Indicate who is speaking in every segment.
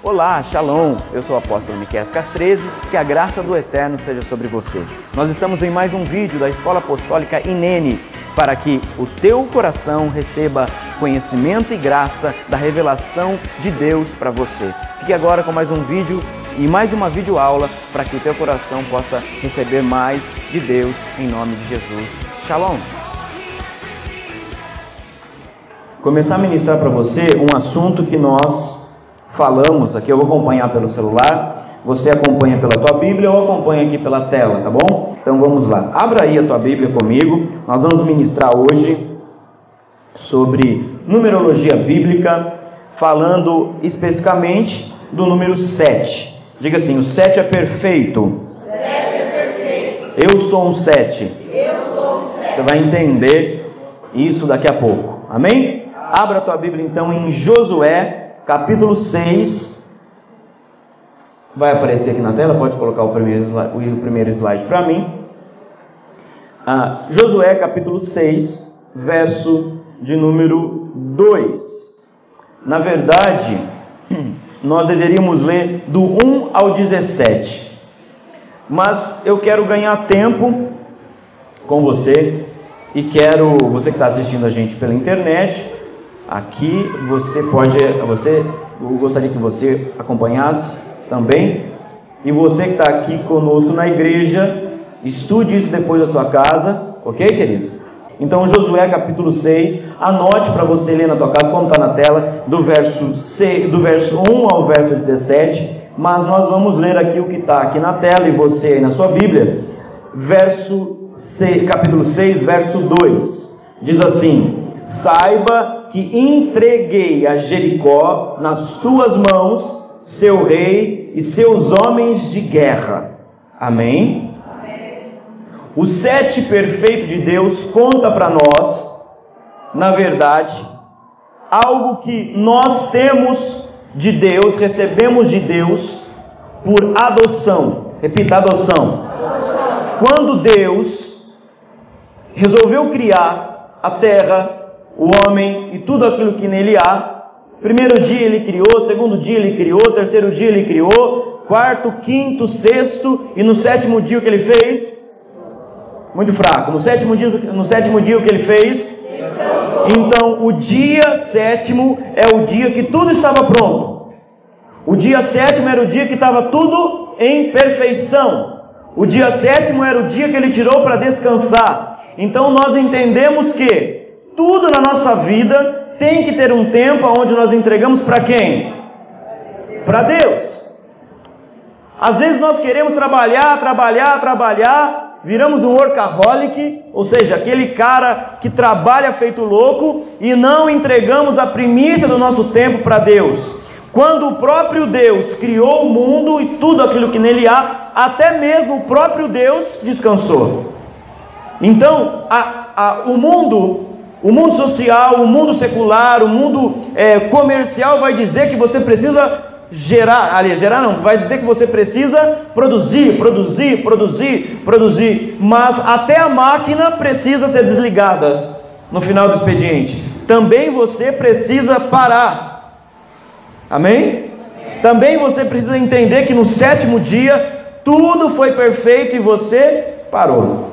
Speaker 1: Olá, Shalom! Eu sou o apóstolo Miqueias Castrese, que a graça do Eterno seja sobre você. Nós estamos em mais um vídeo da Escola Apostólica INENE, para que o teu coração receba conhecimento e graça da revelação de Deus para você. Fique agora com mais um vídeo e mais uma videoaula para que o teu coração possa receber mais de Deus em nome de Jesus. Shalom! Começar a ministrar para você um assunto que nós falamos aqui. Eu vou acompanhar pelo celular, você acompanha pela tua Bíblia ou acompanha aqui pela tela, tá bom? Então vamos lá, abra aí a tua Bíblia comigo. Nós vamos ministrar hoje sobre numerologia bíblica, falando especificamente do número 7. Diga assim: o 7 é perfeito.
Speaker 2: 7 é perfeito.
Speaker 1: Eu sou um 7.
Speaker 2: Eu sou um 7.
Speaker 1: Você vai entender isso daqui a pouco, amém? Abra a tua Bíblia então em Josué, capítulo 6. Vai aparecer aqui na tela, pode colocar o primeiro slide para mim. Josué, capítulo 6, verso de número 2. Na verdade, nós deveríamos ler do 1 ao 17. Mas eu quero ganhar tempo com você e quero, você que está assistindo a gente pela internet, aqui eu gostaria que você acompanhasse também. E você que está aqui conosco na igreja, estude isso depois da sua casa, ok, querido? Então, Josué capítulo 6, anote para você ler na tua casa, como está na tela, do verso 1 ao verso 17. Mas nós vamos ler aqui o que está aqui na tela e você aí na sua Bíblia. Capítulo 6, verso 2, diz assim: saiba que entreguei a Jericó nas tuas mãos, seu rei e seus homens de guerra. Amém? Amém. O 7 perfeito de Deus conta para nós, na verdade, algo que nós temos de Deus, recebemos de Deus por adoção. Repita: adoção. Quando Deus resolveu criar a terra, o homem e tudo aquilo que nele há, primeiro dia ele criou, segundo dia ele criou, terceiro dia ele criou, quarto, quinto, sexto, e no sétimo dia o que ele fez? Muito fraco. No sétimo dia o que ele fez? Então o dia sétimo é o dia que tudo estava pronto. O dia sétimo era o dia que estava tudo em perfeição. O dia sétimo era o dia que ele tirou para descansar. Então nós entendemos que tudo na nossa vida tem que ter um tempo onde nós entregamos para quem? Para Deus. Às vezes nós queremos trabalhar, viramos um workaholic, ou seja, aquele cara que trabalha feito louco, e não entregamos a primícia do nosso tempo para Deus. Quando o próprio Deus criou o mundo e tudo aquilo que nele há, até mesmo o próprio Deus descansou. Então, o mundo social, o mundo secular, o mundo comercial vai dizer que você precisa vai dizer que você precisa produzir, mas até a máquina precisa ser desligada no final do expediente. Também você precisa parar, amém? Também você precisa entender que no sétimo dia tudo foi perfeito e você parou.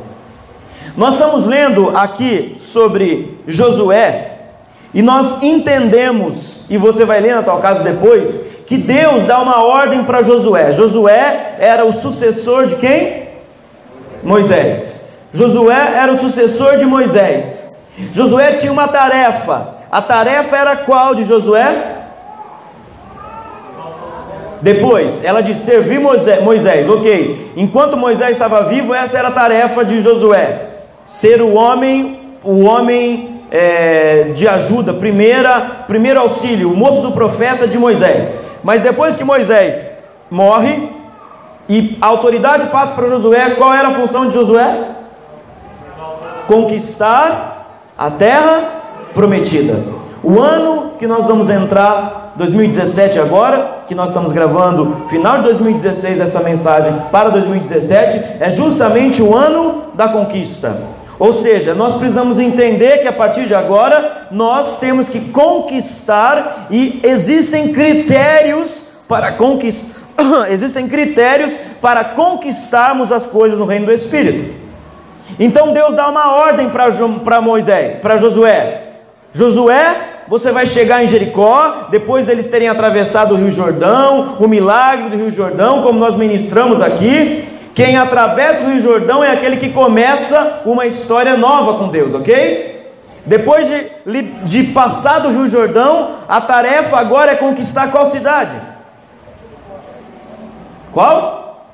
Speaker 1: Nós estamos lendo aqui sobre Josué e nós entendemos, e você vai ler na tua casa depois, que Deus dá uma ordem para Josué. Josué era o sucessor de quem? Moisés. Josué era o sucessor de Moisés. Josué tinha uma tarefa. A tarefa era qual de Josué? Depois, ela de servir Moisés, ok. Enquanto Moisés estava vivo, essa era a tarefa de Josué. Ser o homem de ajuda, primeiro auxílio, o moço do profeta de Moisés. Mas depois que Moisés morre e a autoridade passa para Josué, qual era a função de Josué? Conquistar a terra prometida. O ano que nós vamos entrar, 2017 agora, que nós estamos gravando final de 2016, essa mensagem para 2017, é justamente o ano da conquista. Ou seja, nós precisamos entender que a partir de agora nós temos que conquistar, e existem critérios para conquistar. Existem critérios para conquistarmos as coisas no reino do Espírito. Então Deus dá uma ordem para Moisés, para Josué. Josué, você vai chegar em Jericó, depois deles terem atravessado o Rio Jordão, o milagre do Rio Jordão, como nós ministramos aqui. Quem atravessa o Rio Jordão é aquele que começa uma história nova com Deus, ok? Depois de passar do Rio Jordão, a tarefa agora é conquistar qual cidade? Qual?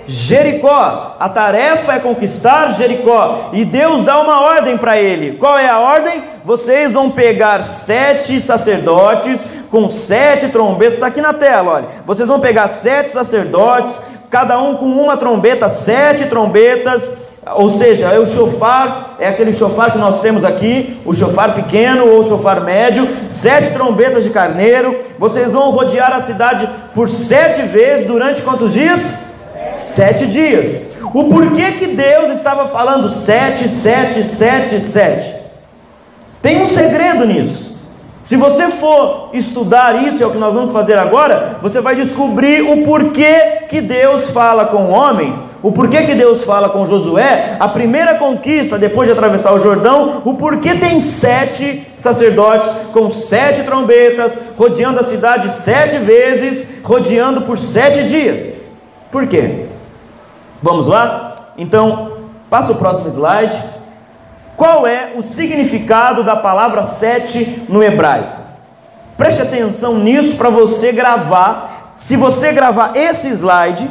Speaker 1: Jericó. A tarefa é conquistar Jericó. E Deus dá uma ordem para ele. Qual é a ordem? Vocês vão pegar 7 sacerdotes com 7 trombetas. Está aqui na tela, olha. Vocês vão pegar 7 sacerdotes, cada um com uma trombeta, 7 trombetas. Ou seja, é o chofar, é aquele chofar que nós temos aqui, o chofar pequeno ou o chofar médio, 7 trombetas de carneiro. Vocês vão rodear a cidade por 7 vezes, durante quantos dias? 7 dias. O porquê que Deus estava falando 7, 7, 7, 7? Tem um segredo nisso. Se você for estudar isso, é o que nós vamos fazer agora, você vai descobrir o porquê que Deus fala com o homem, o porquê que Deus fala com Josué, a primeira conquista depois de atravessar o Jordão, o porquê tem 7 sacerdotes com 7 trombetas, rodeando a cidade 7 vezes, rodeando por 7 dias. Por quê? Vamos lá? Então, passa o próximo slide. Qual é o significado da palavra 7 no hebraico? Preste atenção nisso para você gravar. Se você gravar esse slide,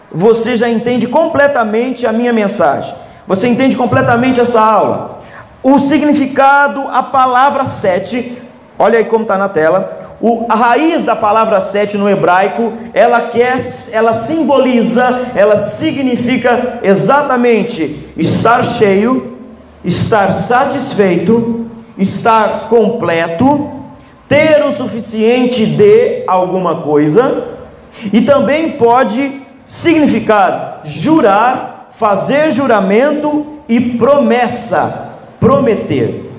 Speaker 1: você já entende completamente a minha mensagem. Você entende completamente essa aula. O significado, a palavra 7, olha aí como está na tela. A raiz da palavra 7 no hebraico, ela simboliza, ela significa exatamente estar cheio, estar satisfeito, estar completo, ter o suficiente de alguma coisa, e também pode significar jurar, fazer juramento e promessa, prometer.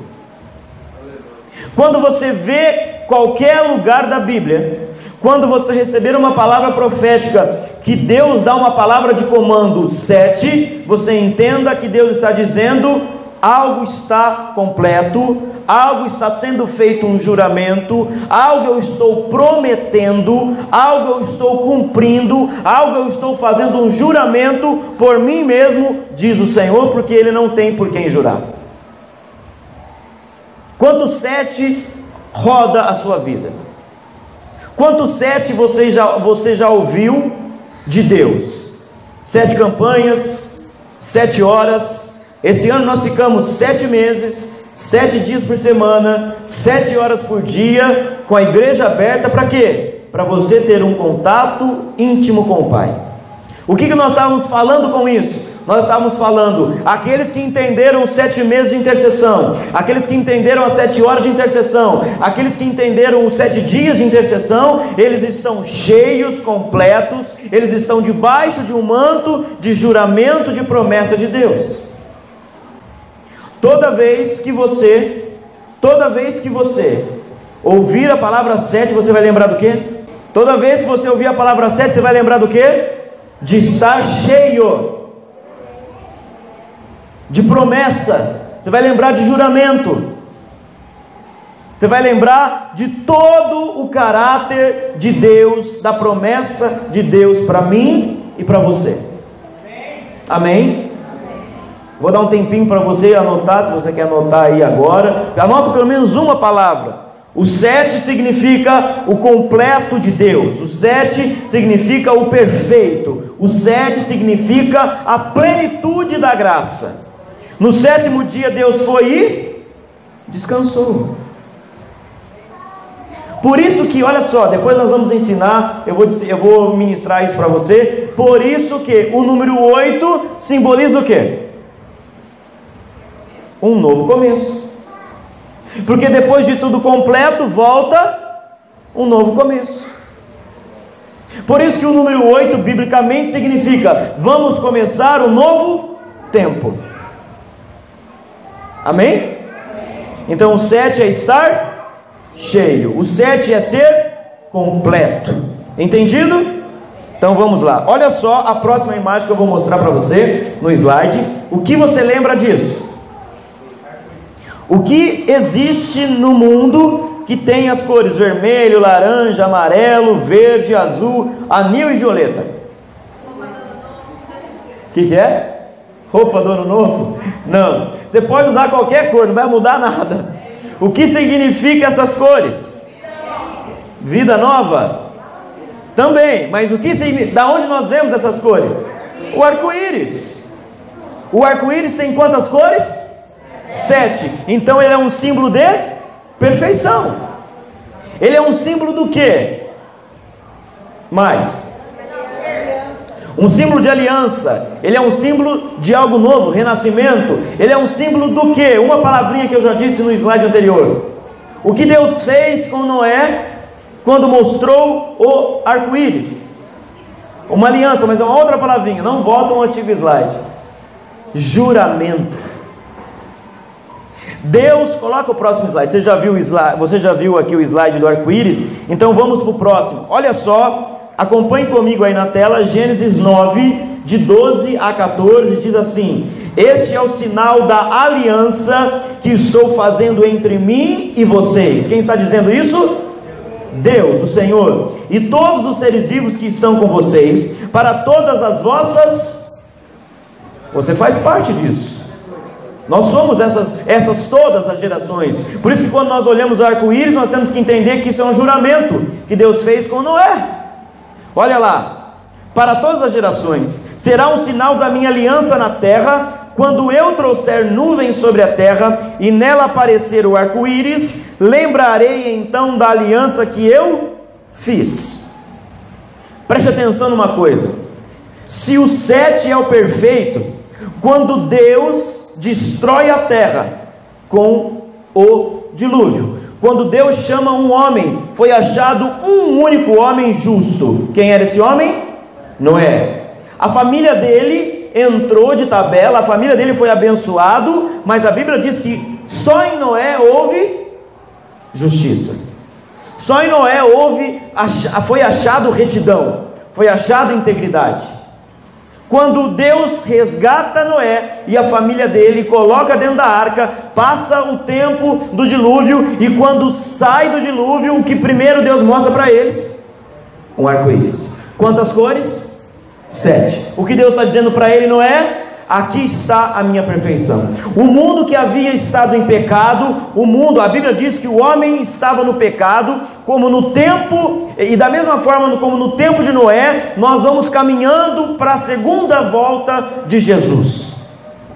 Speaker 1: Quando você vê qualquer lugar da Bíblia, quando você receber uma palavra profética, que Deus dá uma palavra de comando 7, você entenda que Deus está dizendo: algo está completo, algo está sendo feito um juramento, algo eu estou prometendo, algo eu estou cumprindo, algo eu estou fazendo um juramento por mim mesmo, diz o Senhor, porque Ele não tem por quem jurar. Quanto 7 roda a sua vida? Quanto 7 você já ouviu de Deus? 7 campanhas, 7 horas. Esse ano nós ficamos 7 meses, 7 dias por semana, 7 horas por dia, com a igreja aberta. Para quê? Para você ter um contato íntimo com o Pai. O que nós estávamos falando com isso? Nós estávamos falando, aqueles que entenderam os 7 meses de intercessão, aqueles que entenderam as 7 horas de intercessão, aqueles que entenderam os 7 dias de intercessão, eles estão cheios, completos, eles estão debaixo de um manto de juramento, de promessa de Deus. Toda vez que você ouvir a palavra 7, você vai lembrar do quê? Toda vez que você ouvir a palavra 7, você vai lembrar do quê? De estar cheio, de promessa. Você vai lembrar de juramento. Você vai lembrar de todo o caráter de Deus, da promessa de Deus para mim e para você. Amém? Vou dar um tempinho para você anotar, se você quer anotar aí agora. Anota pelo menos uma palavra. O 7 significa o completo de Deus. O 7 significa o perfeito. O 7 significa a plenitude da graça. No 7º dia Deus foi e descansou. Por isso que, olha só, depois nós vamos ensinar, eu vou ministrar isso para você. Por isso que o número 8 simboliza o quê? Um novo começo. Porque depois de tudo completo, volta um novo começo. Por isso que o número 8, biblicamente, significa: vamos começar um novo tempo. Amém? Então o 7 é estar cheio. O 7 é ser completo. Entendido? Então vamos lá. Olha só a próxima imagem que eu vou mostrar para você no slide. O que você lembra disso? O que existe no mundo que tem as cores vermelho, laranja, amarelo, verde, azul, anil e violeta? O que é? Roupa do ano novo? Não. Você pode usar qualquer cor, não vai mudar nada. O que significa essas cores? Vida nova? Também. Mas o que significa? Da onde nós vemos essas cores? O arco-íris. O arco-íris tem quantas cores? 7. Então ele é um símbolo de perfeição. Ele é um símbolo do quê? Mais. Um símbolo de aliança. Ele é um símbolo de algo novo, renascimento. Ele é um símbolo do quê? Uma palavrinha que eu já disse no slide anterior. O que Deus fez com Noé quando mostrou o arco-íris? Uma aliança, mas é uma outra palavrinha. Não volta ao antigo slide. Juramento. Deus, coloca o próximo slide. Você já viu aqui o slide do arco-íris? Então vamos para o próximo. Olha só. Acompanhe comigo aí na tela, Gênesis 9, de 12 a 14, diz assim: este é o sinal da aliança que estou fazendo entre mim e vocês. Quem está dizendo isso? Deus, o Senhor, e todos os seres vivos que estão com vocês, para todas as vossas... Você faz parte disso. Nós somos essas todas as gerações. Por isso que quando nós olhamos o arco-íris, nós temos que entender que isso é um juramento que Deus fez com Noé. Olha lá, para todas as gerações, será um sinal da minha aliança na terra, quando eu trouxer nuvens sobre a terra, e nela aparecer o arco-íris, lembrarei então da aliança que eu fiz. Preste atenção numa coisa, se o 7 é o perfeito, quando Deus destrói a terra com o dilúvio, quando Deus chama um homem, foi achado um único homem justo. Quem era esse homem? Noé. A família dele entrou de tabela, a família dele foi abençoado, mas a Bíblia diz que só em Noé houve justiça. Só em Noé foi achado retidão, foi achado integridade. Quando Deus resgata Noé e a família dele, coloca dentro da arca, passa o tempo do dilúvio, e quando sai do dilúvio, o que primeiro Deus mostra para eles? Um arco-íris. Quantas cores? 7. O que Deus está dizendo para ele, Noé? Aqui está a minha perfeição. O mundo que havia estado em pecado, a Bíblia diz que o homem estava no pecado, como no tempo, e da mesma forma como no tempo de Noé, nós vamos caminhando para a segunda volta de Jesus.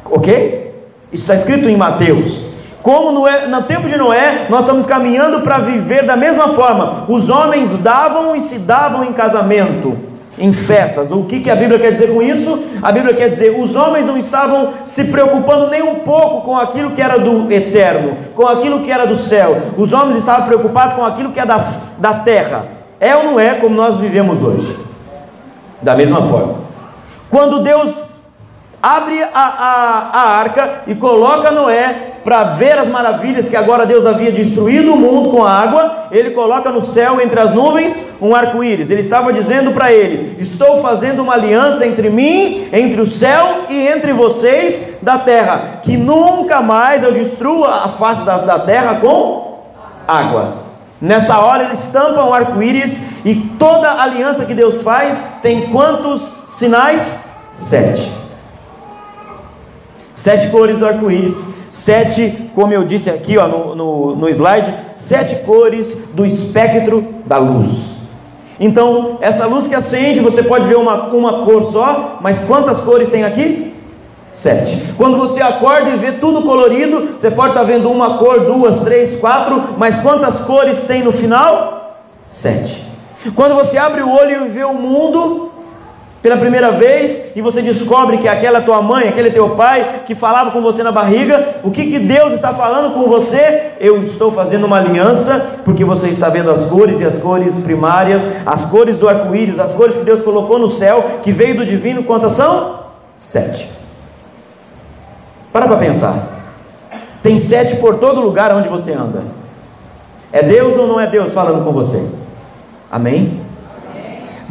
Speaker 1: Ok? Isso está escrito em Mateus. Como no tempo de Noé, nós estamos caminhando para viver da mesma forma. Os homens davam e se davam em casamento, em festas. O que a Bíblia quer dizer com isso? A Bíblia quer dizer, os homens não estavam se preocupando nem um pouco com aquilo que era do eterno, com aquilo que era do céu. Os homens estavam preocupados com aquilo que é da terra. É ou não é como nós vivemos hoje? Da mesma forma, quando Deus abre a arca e coloca Noé para ver as maravilhas que agora Deus havia destruído o mundo com a água, ele coloca no céu, entre as nuvens, um arco-íris. Ele estava dizendo para ele: estou fazendo uma aliança entre mim, entre o céu e entre vocês da terra, que nunca mais eu destrua a face da terra com água. Nessa hora ele estampa um arco-íris, e toda a aliança que Deus faz tem quantos sinais? 7. 7 cores do arco-íris. 7, como eu disse aqui no slide, 7 cores do espectro da luz. Então, essa luz que acende, você pode ver uma cor só, mas quantas cores tem aqui? 7. Quando você acorda e vê tudo colorido, você pode estar vendo uma cor, 2, 3, 4, mas quantas cores tem no final? 7. Quando você abre o olho e vê o mundo pela primeira vez, e você descobre que aquela é tua mãe, aquele é teu pai, que falava com você na barriga, o que Deus está falando com você? Eu estou fazendo uma aliança, porque você está vendo as cores, e as cores primárias, as cores do arco-íris, as cores que Deus colocou no céu, que veio do divino. Quantas são? 7. Para pensar. Tem 7 por todo lugar onde você anda. É Deus ou não é Deus falando com você? Amém?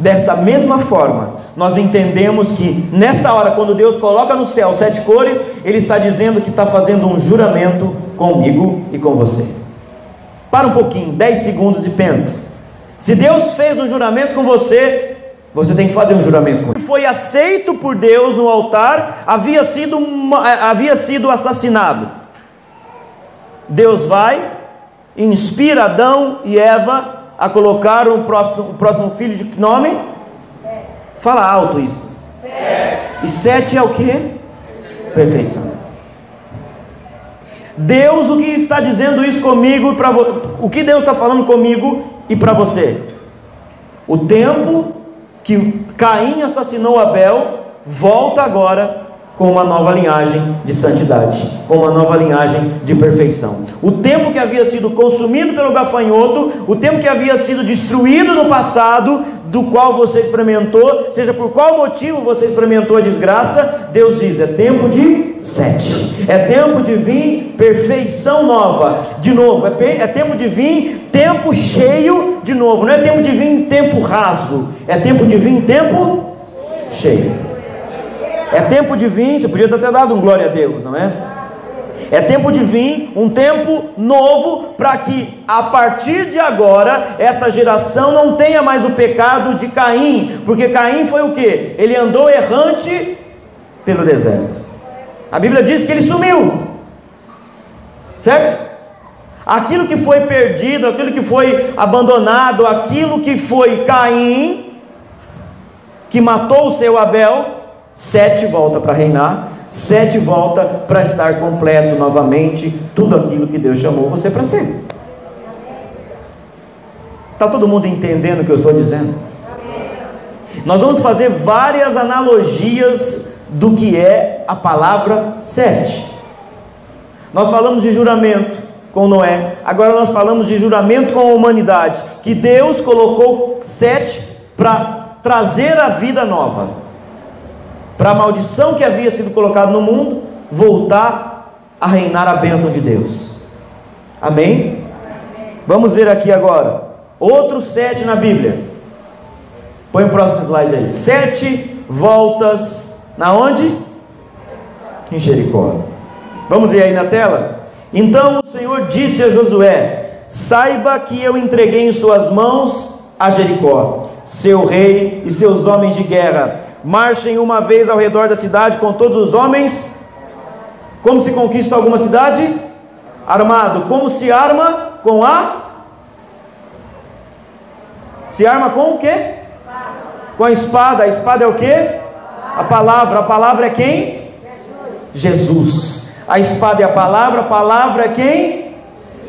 Speaker 1: Dessa mesma forma, nós entendemos que nesta hora, quando Deus coloca no céu 7 cores, Ele está dizendo que está fazendo um juramento comigo e com você. Para um pouquinho, 10 segundos e pensa. Se Deus fez um juramento com você, você tem que fazer um juramento com Ele. Foi aceito por Deus no altar, havia sido assassinado. Deus vai, inspira Adão e Eva a colocar o próximo filho de que nome? Fala alto isso. 7. E 7 é o que? Perfeição. Deus, o que está dizendo isso comigo, o que Deus está falando comigo e para você? O tempo que Caim assassinou Abel volta agora com uma nova linhagem de santidade, com uma nova linhagem de perfeição. O tempo que havia sido consumido pelo gafanhoto, o tempo que havia sido destruído no passado, do qual você experimentou, seja por qual motivo você experimentou a desgraça, Deus diz, é tempo de 7, é tempo de vir perfeição nova, de novo, é tempo de vir tempo cheio de novo, não é tempo de vir tempo raso, é tempo de vir tempo cheio. É tempo de vir, você podia ter dado um glória a Deus, não é? É tempo de vir, um tempo novo, para que a partir de agora, essa geração não tenha mais o pecado de Caim, porque Caim foi o que? Ele andou errante pelo deserto. A Bíblia diz que ele sumiu, certo? Aquilo que foi perdido, aquilo que foi abandonado, aquilo que foi Caim, que matou o seu Abel, 7 volta para reinar, 7 volta para estar completo novamente, tudo aquilo que Deus chamou você para ser. Está todo mundo entendendo o que eu estou dizendo? Nós vamos fazer várias analogias do que é a palavra 7. Nós falamos de juramento com Noé, agora nós falamos de juramento com a humanidade, que Deus colocou 7 para trazer a vida nova, para a maldição que havia sido colocada no mundo voltar a reinar a bênção de Deus. Amém? Vamos ver aqui agora outro 7 na Bíblia. Põe o próximo slide aí. 7 voltas na onde? Em Jericó. Vamos ver aí na tela? Então o Senhor disse a Josué: saiba que eu entreguei em suas mãos a Jericó, seu rei e seus homens de guerra. Marchem uma vez ao redor da cidade com todos os homens. Como se conquista alguma cidade? Armado. Como se arma? Com a? Se arma com o quê? Com a espada. A espada é o quê? A palavra. A palavra é quem? Jesus. A espada é a palavra é quem?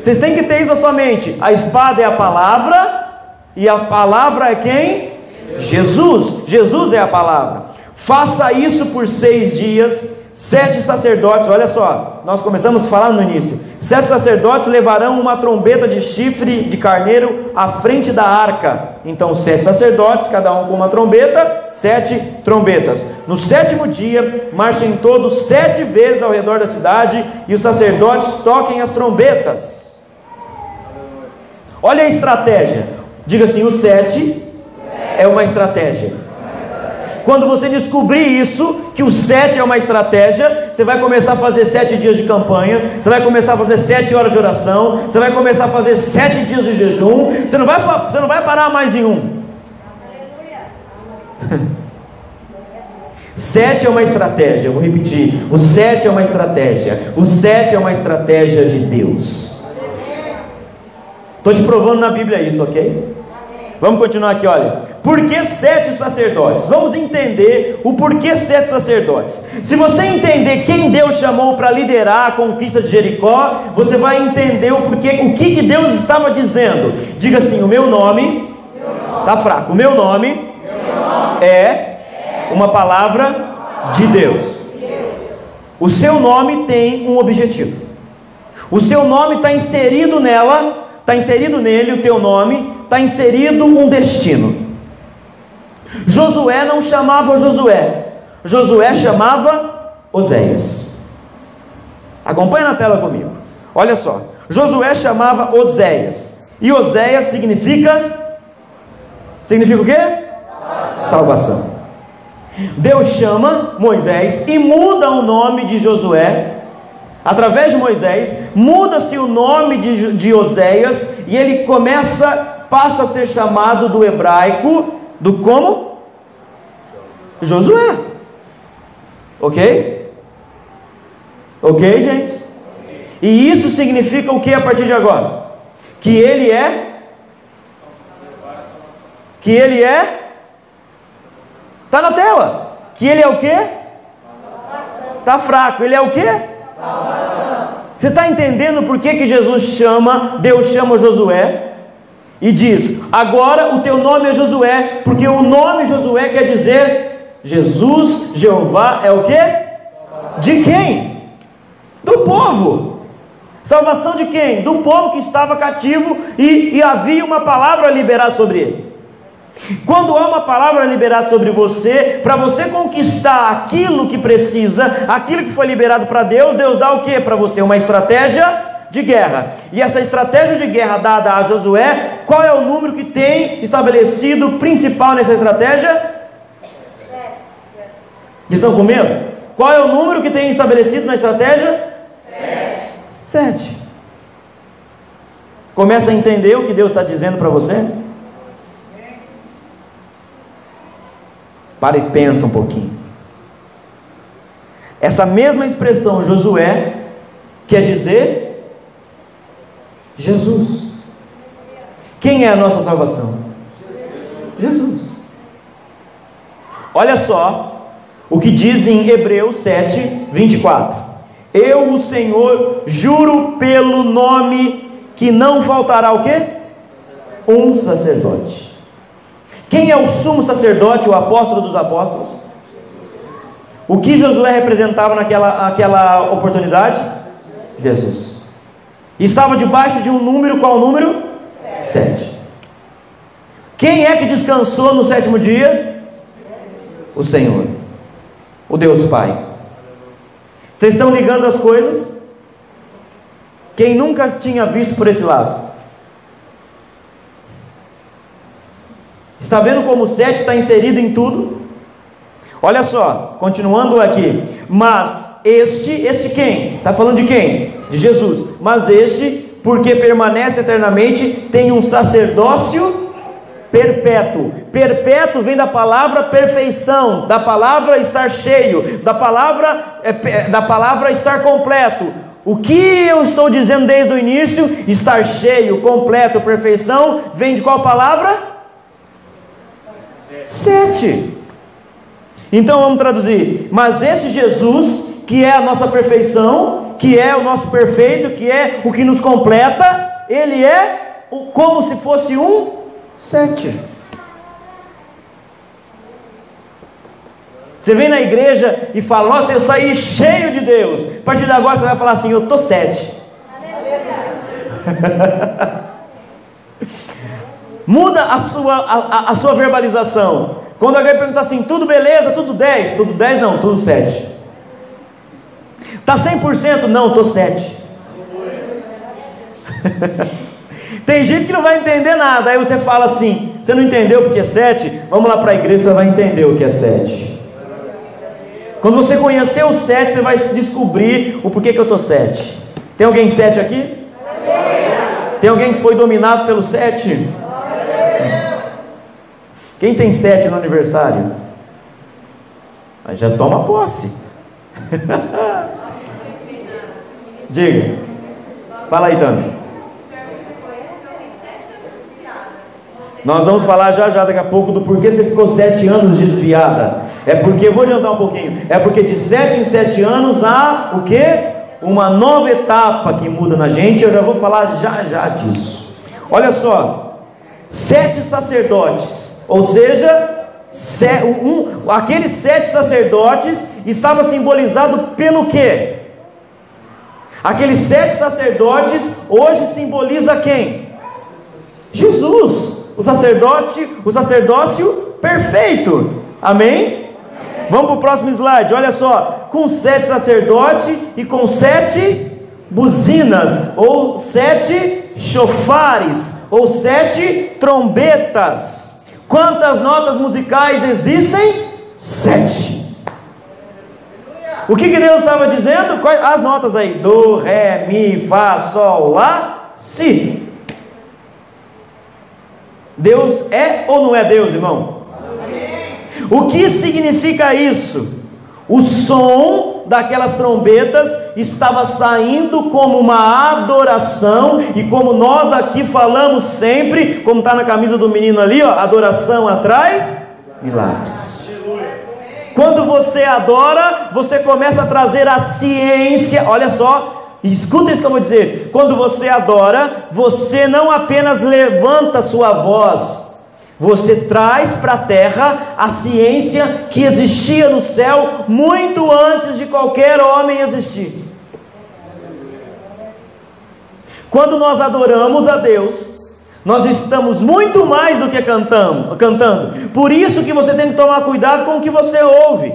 Speaker 1: Vocês têm que ter isso na sua mente. A espada é a palavra e a palavra é quem? Jesus. Jesus é a palavra. Faça isso por 6 dias. 7 sacerdotes, olha só, nós começamos a falar no início. 7 sacerdotes levarão uma trombeta de chifre de carneiro à frente da arca. Então 7 sacerdotes, cada um com uma trombeta, 7 trombetas. No 7º dia, marchem todos 7 vezes ao redor da cidade, e os sacerdotes toquem as trombetas. Olha a estratégia. Diga assim: o 7 é uma estratégia. Quando você descobrir isso, que o 7 é uma estratégia, você vai começar a fazer 7 dias de campanha, você vai começar a fazer 7 horas de oração, você vai começar a fazer 7 dias de jejum, você não vai parar mais em um. 7 é uma estratégia, eu vou repetir, o 7 é uma estratégia, o 7 é uma estratégia de Deus. Estou te provando na Bíblia isso, ok? Vamos continuar aqui, olha. Por que 7 sacerdotes? Vamos entender o porquê 7 sacerdotes. Se você entender quem Deus chamou para liderar a conquista de Jericó, você vai entender o que Deus estava dizendo. Diga assim: o meu nome, está fraco, o meu nome é uma palavra de Deus. O seu nome tem um objetivo. O seu nome está inserido nela, está inserido nele, o teu nome está inserido um destino. Josué não chamava Josué, Josué chamava Oséias. Acompanha na tela comigo. Olha só, Josué chamava Oséias, e Oséias significa o quê? salvação. Deus chama Moisés e muda o nome de Josué. Através de Moisés, muda-se o nome de Oséias, e ele passa a ser chamado do hebraico, do como? Josué. Ok? Ok, gente? E isso significa o que a partir de agora? Que ele é? Está na tela. Que ele é o quê? Está fraco. Ele é o quê? Você está entendendo por que Deus chama Josué e diz: agora o teu nome é Josué, porque o nome Josué quer dizer Jesus, Jeová é o quê? De quem? Do povo. Salvação de quem? Do povo que estava cativo e havia uma palavra liberada sobre ele. Quando há uma palavra liberada sobre você, para você conquistar aquilo que precisa, aquilo que foi liberado para Deus, Deus dá o que para você? Uma estratégia de guerra. E essa estratégia de guerra dada a Josué, qual é o número que tem estabelecido principal nessa estratégia? Estão com medo? Qual é o número que tem estabelecido na estratégia? 7. Começa a entender o que Deus está dizendo para você? Para e pensa um pouquinho. Essa mesma expressão Josué quer dizer Jesus. Quem é a nossa salvação? Jesus. Olha só o que diz em Hebreus 7, 24. Eu, o Senhor, juro pelo nome que não faltará o quê? Um sacerdote. Quem é o sumo sacerdote, o apóstolo dos apóstolos? O que Josué representava naquela oportunidade? Jesus. Estava debaixo de um número, qual número? 7. Quem é que descansou no 7º dia? O Senhor, o Deus Pai. Vocês estão ligando as coisas? Quem nunca tinha visto por esse lado? Está vendo como o 7 está inserido em tudo? Olha só, continuando aqui. Mas este quem? Está falando de quem? De Jesus. Mas este, porque permanece eternamente, tem um sacerdócio perpétuo. Perpétuo vem da palavra perfeição, da palavra estar cheio, da palavra estar completo. O que eu estou dizendo desde o início? Estar cheio, completo, perfeição, vem de qual palavra? 7. Então vamos traduzir. Mas esse Jesus, que é a nossa perfeição, que é o nosso perfeito, que é o que nos completa, ele é como se fosse um 7. Você vem na igreja e fala: nossa, eu saí cheio de Deus. A partir de agora você vai falar assim: eu estou 7. Muda a sua verbalização. Quando alguém pergunta assim: tudo beleza? Tudo 10? Tudo 10 não, tudo 7. Está 100%? Não, estou 7. Tem gente que não vai entender nada. Aí você fala assim: você não entendeu porque é 7? Vamos lá para a igreja, você vai entender o que é 7. Quando você conhecer o 7, você vai descobrir o porquê que eu estou 7. Tem alguém 7 aqui? Tem alguém que foi dominado pelo 7? Quem tem 7 no aniversário? Aí já toma posse. Diga. Fala aí, Tânia. Nós vamos falar já daqui a pouco do porquê você ficou 7 anos desviada. É porque, vou adiantar um pouquinho, é porque de 7 em 7 anos há o quê? Uma nova etapa que muda na gente. Eu já vou falar já disso. Olha só, 7 sacerdotes, ou seja, aqueles 7 sacerdotes estava simbolizado pelo quê? Aqueles 7 sacerdotes hoje simboliza quem? Jesus, o sacerdócio perfeito. Amém? Vamos para o próximo slide. Olha só, com 7 sacerdotes e com 7 buzinas, ou 7 chofares, ou 7 trombetas. Quantas notas musicais existem? 7. O que Deus estava dizendo? Quais as notas aí? Do, ré, mi, fá, sol, lá, si. Deus é ou não é Deus, irmão? O que significa isso? O som daquelas trombetas estava saindo como uma adoração, e como nós aqui falamos sempre, como está na camisa do menino ali, ó, adoração atrai milagres. Quando você adora, você começa a trazer a ciência. Olha só, escuta isso que eu vou dizer. Quando você adora, você não apenas levanta a sua voz, você traz para a terra a ciência que existia no céu muito antes de qualquer homem existir. Quando nós adoramos a Deus, nós estamos muito mais do que cantando. Por isso que você tem que tomar cuidado com o que você ouve,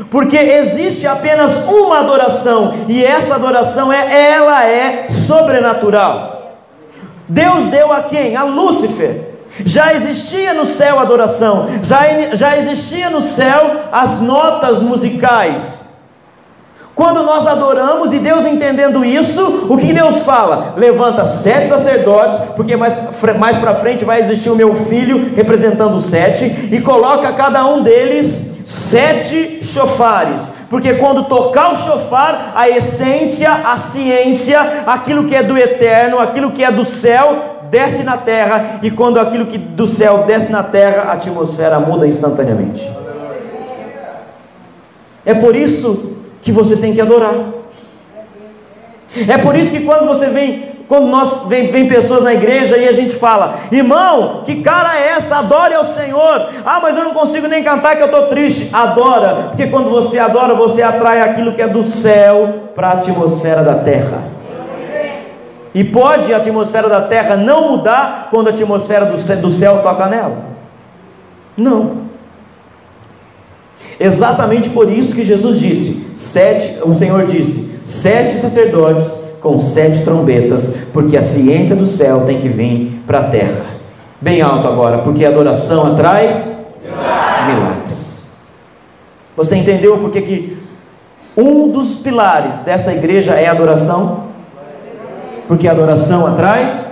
Speaker 1: porque existe apenas uma adoração, e essa adoração ela é sobrenatural. Deus deu a quem? A Lúcifer. Já existia no céu a adoração, já existia no céu as notas musicais. Quando nós adoramos, e Deus entendendo isso, o que Deus fala? Levanta 7 sacerdotes, porque mais para frente vai existir o meu filho representando os 7, e coloca cada um deles 7 chofares, porque quando tocar o chofar, a essência, a ciência, aquilo que é do eterno, aquilo que é do céu, desce na terra, e quando aquilo que do céu desce na terra, a atmosfera muda instantaneamente. É por isso que você tem que adorar. É por isso que quando vem pessoas na igreja e a gente fala: irmão, que cara é essa? Adore ao Senhor. Ah, mas eu não consigo nem cantar que eu estou triste. Adora, porque quando você adora, você atrai aquilo que é do céu para a atmosfera da terra. E pode a atmosfera da terra não mudar quando a atmosfera do céu toca nela? Não. Exatamente por isso que Jesus disse, o Senhor disse, 7 sacerdotes com 7 trombetas, porque a ciência do céu tem que vir para a terra. Bem alto agora, porque a adoração atrai milagres. Você entendeu porque que um dos pilares dessa igreja é a adoração? Porque a adoração atrai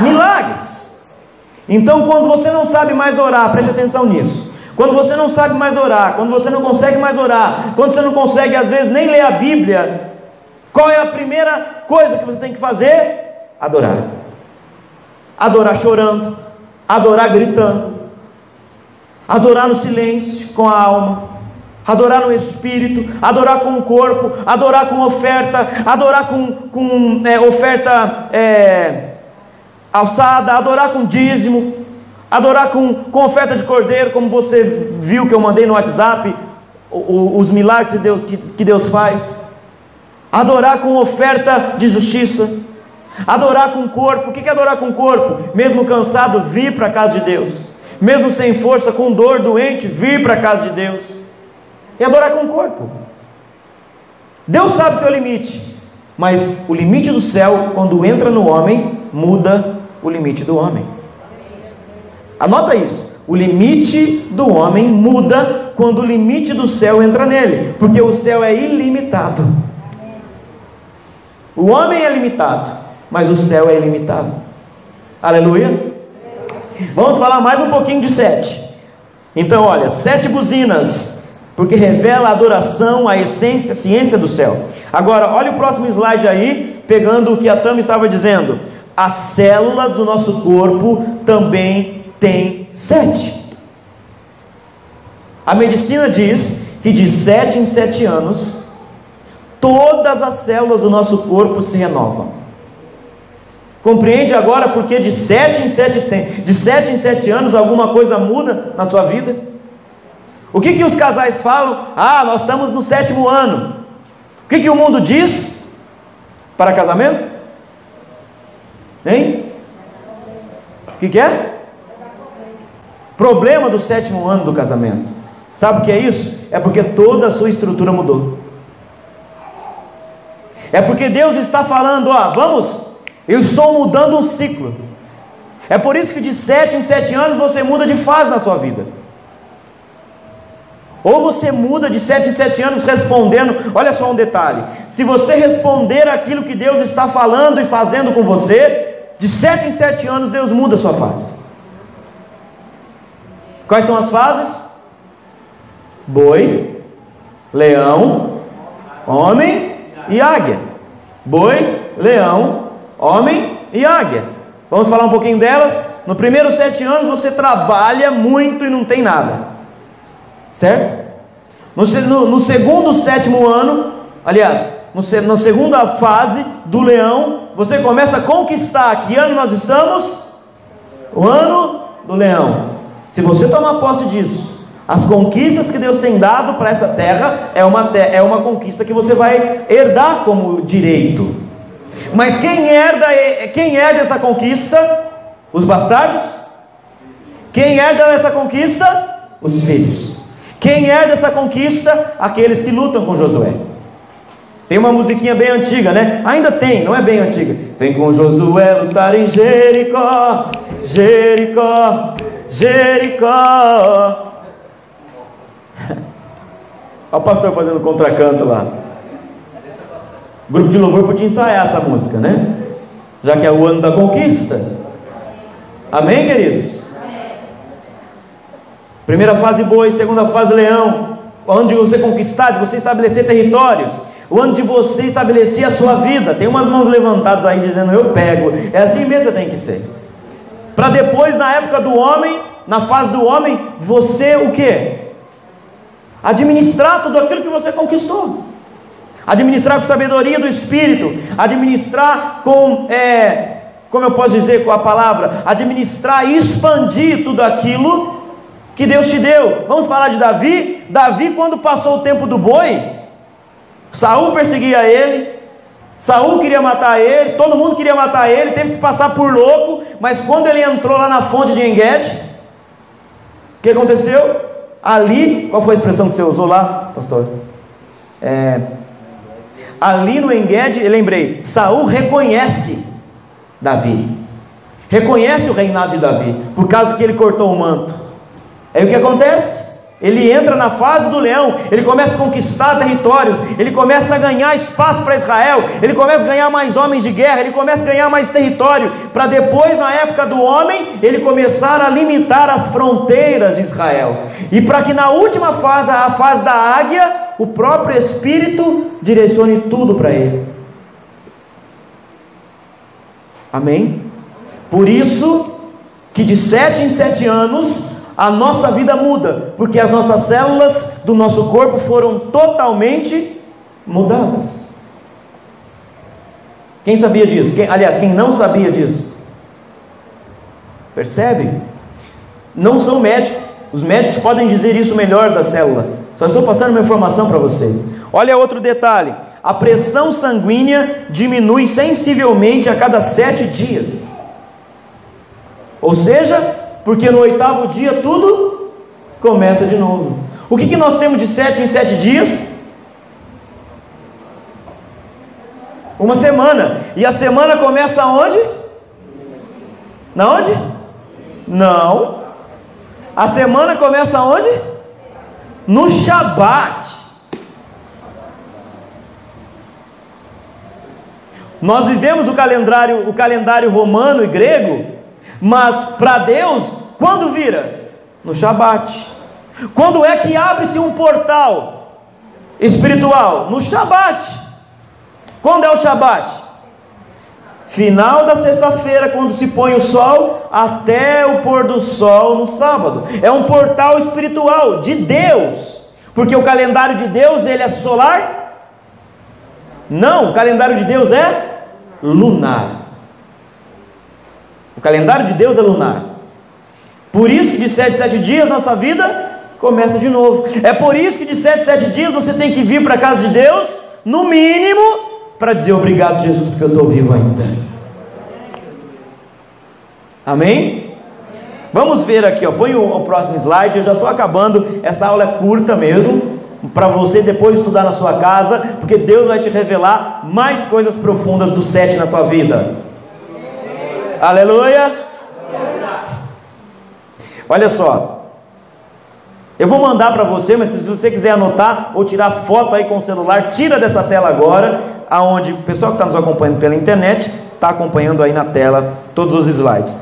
Speaker 1: milagres. Então, quando você não sabe mais orar, preste atenção nisso. Quando você não sabe mais orar, quando você não consegue mais orar, quando você não consegue às vezes nem ler a Bíblia, qual é a primeira coisa que você tem que fazer? Adorar. Adorar chorando, adorar gritando, adorar no silêncio com a alma, adorar no espírito, adorar com o corpo, adorar com oferta, adorar com oferta alçada, adorar com dízimo, adorar com oferta de cordeiro, como você viu que eu mandei no WhatsApp, os milagres que Deus faz. Adorar com oferta de justiça, adorar com o corpo. O que é adorar com o corpo? Mesmo cansado, vir para a casa de Deus, mesmo sem força, com dor, doente, vir para a casa de Deus. E adorar com o corpo. Deus sabe o seu limite, mas o limite do céu, quando entra no homem, muda o limite do homem. Anota isso. O limite do homem muda quando o limite do céu entra nele, porque o céu é ilimitado. O homem é limitado, mas o céu é ilimitado. Aleluia. Vamos falar mais um pouquinho de 7. Então olha, 7 buzinas, porque revela a adoração, a essência, a ciência do céu. Agora, olha o próximo slide aí, pegando o que a Tami estava dizendo. As células do nosso corpo também têm 7. A medicina diz que de 7 em 7 anos, todas as células do nosso corpo se renovam. Compreende agora porque de 7 em 7 anos alguma coisa muda na sua vida? O que os casais falam? Ah, nós estamos no 7º ano. O que o mundo diz para casamento? Hein? O que é? Problema do 7º ano do casamento. Sabe o que é isso? É porque toda a sua estrutura mudou. É porque Deus está falando, eu estou mudando um ciclo. É por isso que de 7 em 7 anos você muda de fase na sua vida. Ou você muda de 7 em 7 anos respondendo. Olha só um detalhe: se você responder aquilo que Deus está falando e fazendo com você, de 7 em 7 anos Deus muda a sua fase. Quais são as fases? Boi, leão, homem e águia. Boi, leão, homem e águia. Vamos falar um pouquinho delas. No primeiro 7 anos você trabalha muito e não tem nada, certo? No segundo 7º ano, aliás, na segunda fase do leão, você começa a conquistar. Que ano nós estamos? O ano do leão. Se você tomar posse disso, as conquistas que Deus tem dado para essa terra é uma conquista que você vai herdar como direito. Mas quem herda essa conquista? Os bastardos. Quem herda essa conquista? Os filhos. Quem herda essa conquista? Aqueles que lutam com Josué. Tem uma musiquinha bem antiga, né? Ainda tem, não é bem antiga. Vem com Josué lutar em Jericó, Jericó, Jericó. Olha o pastor fazendo contracanto lá. O grupo de louvor podia ensaiar essa música, né? Já que é o ano da conquista. Amém, queridos? Primeira fase boi, segunda fase leão. O ano de você conquistar, de você estabelecer territórios. O ano de você estabelecer a sua vida. Tem umas mãos levantadas aí dizendo: eu pego. É assim mesmo que tem que ser. Para depois, na época do homem, na fase do homem, você o quê? Administrar tudo aquilo que você conquistou. Administrar com sabedoria do Espírito. Administrar com, como eu posso dizer com a palavra? Administrar e expandir tudo aquilo que Deus te deu. Vamos falar de Davi. Davi, quando passou o tempo do boi, Saul perseguia ele, Saul queria matar ele, todo mundo queria matar ele, teve que passar por louco. Mas quando ele entrou lá na fonte de Engedi, o que aconteceu? Ali, qual foi a expressão que você usou lá, pastor? Ali no Engedi, eu lembrei, Saul reconhece Davi, reconhece o reinado de Davi, por causa que ele cortou o manto. Aí o que acontece? Ele entra na fase do leão, ele começa a conquistar territórios, ele começa a ganhar espaço para Israel, ele começa a ganhar mais homens de guerra, ele começa a ganhar mais território, para depois, na época do homem, ele começar a limitar as fronteiras de Israel. E para que na última fase, a fase da águia, o próprio Espírito direcione tudo para ele. Amém? Por isso que de 7 em 7 anos a nossa vida muda, porque as nossas células do nosso corpo foram totalmente mudadas. Quem sabia disso? Quem não sabia disso? Percebe? Não são médicos. Os médicos podem dizer isso melhor da célula. Só estou passando uma informação para você. Olha outro detalhe: a pressão sanguínea diminui sensivelmente a cada 7 dias. Ou seja, porque no 8º dia tudo começa de novo. O que nós temos de 7 em 7 dias? Uma semana. E a semana começa onde? Na onde? Não. A semana começa onde? No Shabat. Nós vivemos o calendário romano e grego, mas para Deus, quando vira? No Shabat. Quando é que abre-se um portal espiritual? No Shabat. Quando é o Shabat? Final da sexta-feira, quando se põe o sol, até o pôr do sol no sábado. É um portal espiritual de Deus. Porque o calendário de Deus, ele é solar? Não, o calendário de Deus é lunar. O calendário de Deus é lunar. Por isso que de 7 em 7 dias nossa vida começa de novo. É por isso que de 7 em 7 dias você tem que vir para a casa de Deus, no mínimo, para dizer: obrigado, Jesus, porque eu estou vivo ainda. Amém? Vamos ver aqui, ó. Põe o próximo slide. Eu já estou acabando. Essa aula é curta mesmo, para você depois estudar na sua casa, porque Deus vai te revelar mais coisas profundas do 7 na tua vida. Aleluia. Olha só, eu vou mandar para você, mas se você quiser anotar ou tirar foto aí com o celular, tira dessa tela agora, aonde o pessoal que está nos acompanhando pela internet está acompanhando aí na tela todos os slides.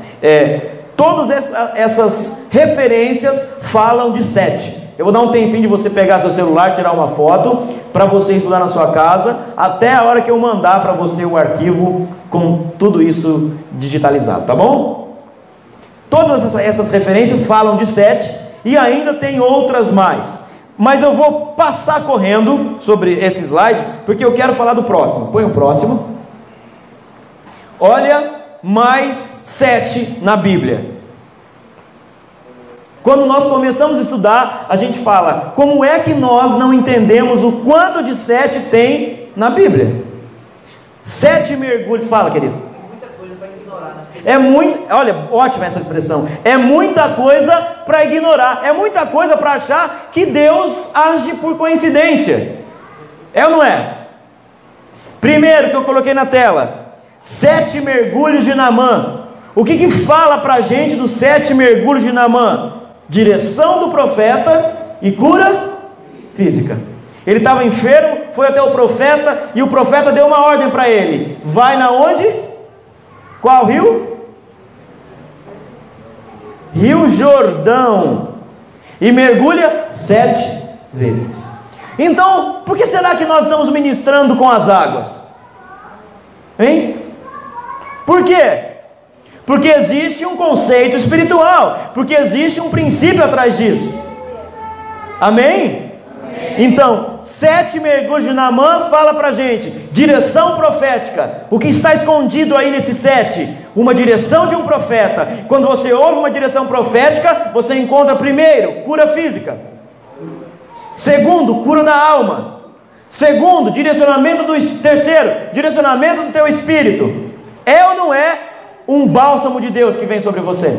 Speaker 1: Todas essas referências falam de 7. Eu vou dar um tempinho de você pegar seu celular, tirar uma foto, para você estudar na sua casa, até a hora que eu mandar para você o arquivo com tudo isso digitalizado, tá bom? Todas essas referências falam de 7, e ainda tem outras mais. Mas eu vou passar correndo sobre esse slide, porque eu quero falar do próximo. Põe o próximo. Olha, mais 7 na Bíblia. Quando nós começamos a estudar, a gente fala, como é que nós não entendemos o quanto de 7 tem na Bíblia? 7 mergulhos, fala, querido.
Speaker 3: Muita coisa para ignorar, né?
Speaker 1: É muito, olha, ótima essa expressão. É muita coisa para ignorar. É muita coisa para achar que Deus age por coincidência. É ou não é? Primeiro que eu coloquei na tela, 7 mergulhos de Naamã. O que fala para a gente dos 7 mergulhos de Naamã? Direção do profeta e cura física. Ele estava enfermo, foi até o profeta, e o profeta deu uma ordem para ele: vai na onde? Qual rio? Rio Jordão, e mergulha 7 vezes. Então, por que será que nós estamos ministrando com as águas? Hein? Por quê? Porque existe um conceito espiritual, porque existe um princípio atrás disso. Amém? Então, 7 mergulhos de Naamã fala pra gente, direção profética. O que está escondido aí nesse 7? Uma direção de um profeta. Quando você ouve uma direção profética, você encontra primeiro, cura física. Segundo, cura da alma. Segundo, terceiro, direcionamento do teu espírito. É ou não é um bálsamo de Deus que vem sobre você?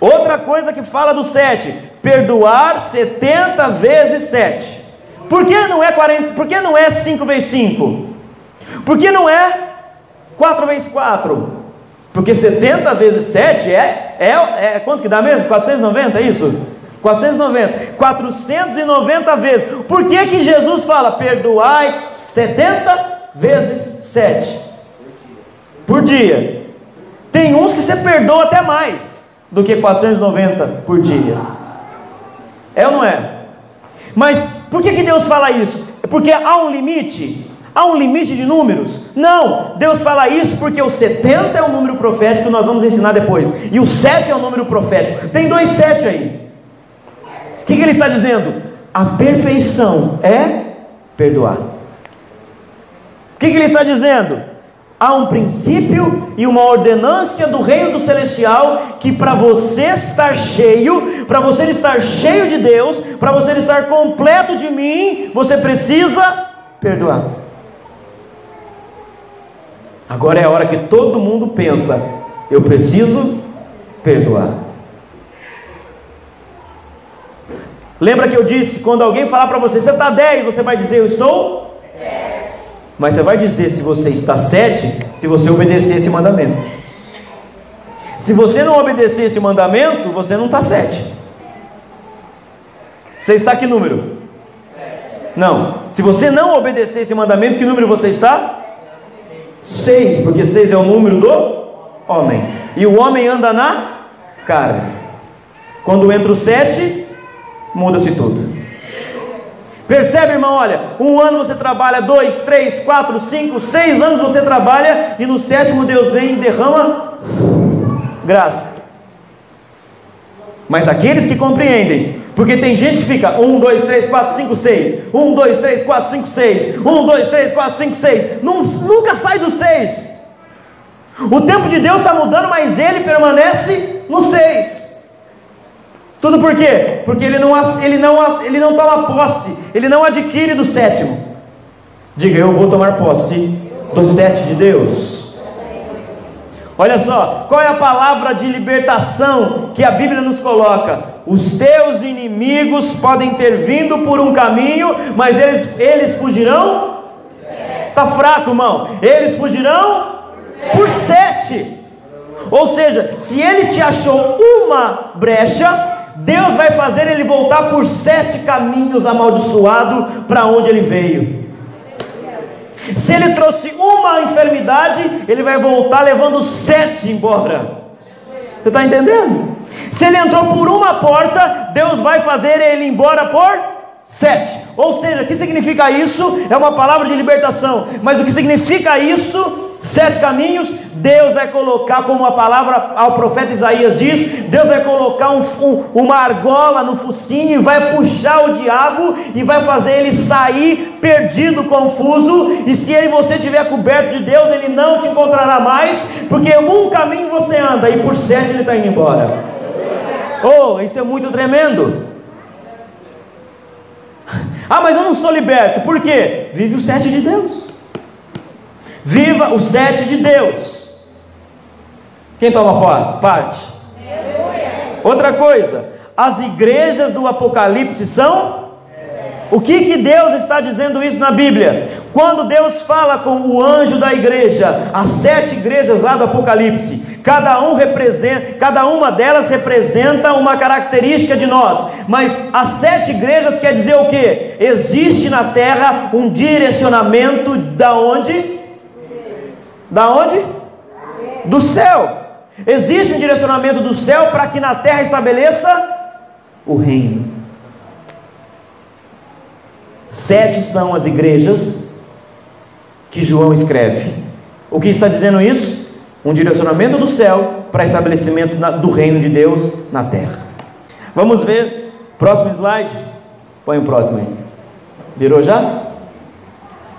Speaker 1: Outra coisa que fala do 7, perdoar 70 vezes 7. Por que não é 40? Por que não é 5 vezes 5? Por que não é 4 vezes 4? Porque 70 vezes 7 é quanto que dá mesmo? 490, é isso? 490 vezes. Por que Jesus fala perdoai 70 vezes 7 por dia? Tem uns que você perdoa até mais do que 490 por dia. É ou não é? Mas por que Deus fala isso? É porque há um limite? Há um limite de números? Não, Deus fala isso porque o 70 é um número profético que nós vamos ensinar depois, e o 7 é um número profético. Tem 2 7 aí. O que ele está dizendo? A perfeição é perdoar. O que ele está dizendo? Há um princípio e uma ordenância do reino do celestial, que para você estar cheio, para você estar cheio de Deus, para você estar completo de mim, você precisa perdoar. Agora é a hora que todo mundo pensa: eu preciso perdoar. Lembra que eu disse, quando alguém falar para você, você está 10, você vai dizer, eu estou 10. Mas você vai dizer se você está 7, se você obedecer esse mandamento. Se você não obedecer esse mandamento, você não está 7. Você está que número? 7. Não. Se você não obedecer esse mandamento, que número você está? 6, porque 6 é o número do homem. E o homem anda na carne. Quando entra o 7, muda-se tudo. Percebe, irmão? Olha, um ano você trabalha, 2, 3, 4, 5, 6 anos você trabalha, e no 7º Deus vem e derrama graça. Mas aqueles que compreendem, porque tem gente que fica 1, 2, 3, 4, 5, 6, 1, 2, 3, 4, 5, 6, 1, 2, 3, 4, 5, 6, nunca sai do 6. O tempo de Deus está mudando, mas ele permanece no 6. Tudo por quê? Porque ele não toma posse, ele não adquire do 7º. Diga, eu vou tomar posse do 7 de Deus. Olha só, qual é a palavra de libertação que a Bíblia nos coloca? Os teus inimigos podem ter vindo por um caminho, mas eles fugirão? Está fraco, irmão. Eles fugirão por 7. Ou seja, se ele te achou uma brecha, Deus vai fazer ele voltar por 7 caminhos amaldiçoado para onde ele veio. Se ele trouxe uma enfermidade, ele vai voltar levando 7 embora. Você está entendendo? Se ele entrou por uma porta, Deus vai fazer ele ir embora por 7. Ou seja, o que significa isso? É uma palavra de libertação. Mas o que significa isso? 7 caminhos. Deus vai colocar, como a palavra ao profeta Isaías diz, Deus vai colocar uma argola no focinho e vai puxar o diabo e vai fazer ele sair perdido, confuso. E se você estiver coberto de Deus, ele não te encontrará mais, porque um caminho você anda e por 7 ele está indo embora. Oh, isso é muito tremendo. Ah, mas eu não sou liberto. Por quê? Vive o 7 de Deus. Viva o 7 de Deus. Quem toma parte? Outra coisa, as igrejas do Apocalipse são? O que Deus está dizendo isso na Bíblia? Quando Deus fala com o anjo da igreja, as 7 igrejas lá do Apocalipse, cada uma delas representa uma característica de nós. Mas as 7 igrejas quer dizer o quê? Existe na terra um direcionamento da onde? Da onde? Do céu. Existe um direcionamento do céu para que na terra estabeleça o reino. 7 são as igrejas que João escreve. O que está dizendo isso? Um direcionamento do céu para estabelecimento do reino de Deus na terra. Vamos ver, próximo slide. Põe o próximo aí. Virou já?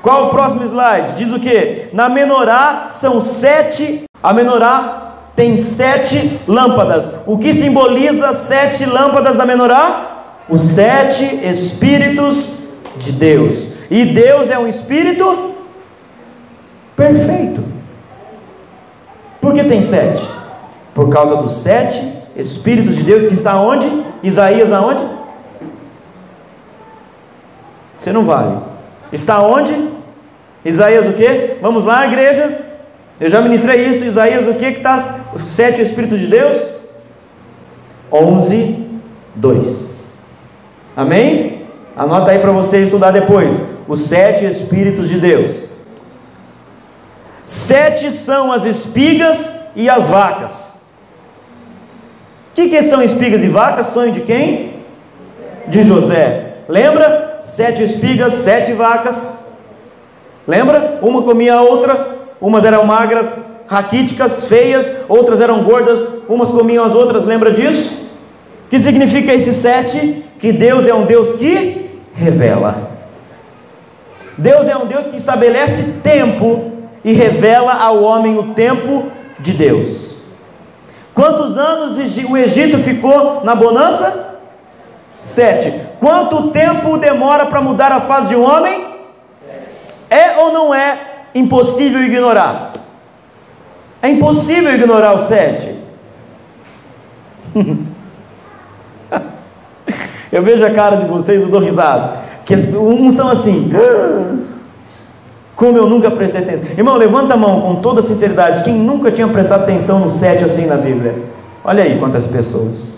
Speaker 1: Qual o próximo slide? Diz o que? Na menorá são 7. A menorá tem 7 lâmpadas. O que simboliza 7 lâmpadas da menorá? Os 7 Espíritos de Deus. E Deus é um Espírito perfeito. Por que tem 7? Por causa dos 7 Espíritos de Deus que está onde? Isaías aonde? Você não vale. Está onde? Isaías o que? Vamos lá, igreja. Eu já ministrei isso. Isaías o que está? Os 7 Espíritos de Deus? 11:2. Amém? Anota aí para você estudar depois. Os 7 Espíritos de Deus. 7 são as espigas e as vacas. O que são espigas e vacas? Sonho de quem? De José. Lembra? 7 espigas, 7 vacas. Lembra? Uma comia a outra. Umas eram magras, raquíticas, feias. Outras eram gordas. Umas comiam as outras. Lembra disso? O que significa esse 7? Que Deus é um Deus que revela. Deus é um Deus que estabelece tempo e revela ao homem o tempo de Deus. Quantos anos o Egito ficou na bonança? 7. Quanto tempo demora para mudar a face de um homem? É ou não é impossível ignorar? É impossível ignorar o 7. Eu vejo a cara de vocês, eu dou risada. Que uns estão assim, como eu nunca prestei atenção. Irmão, levanta a mão com toda sinceridade. Quem nunca tinha prestado atenção no 7 assim na Bíblia? Olha aí quantas pessoas.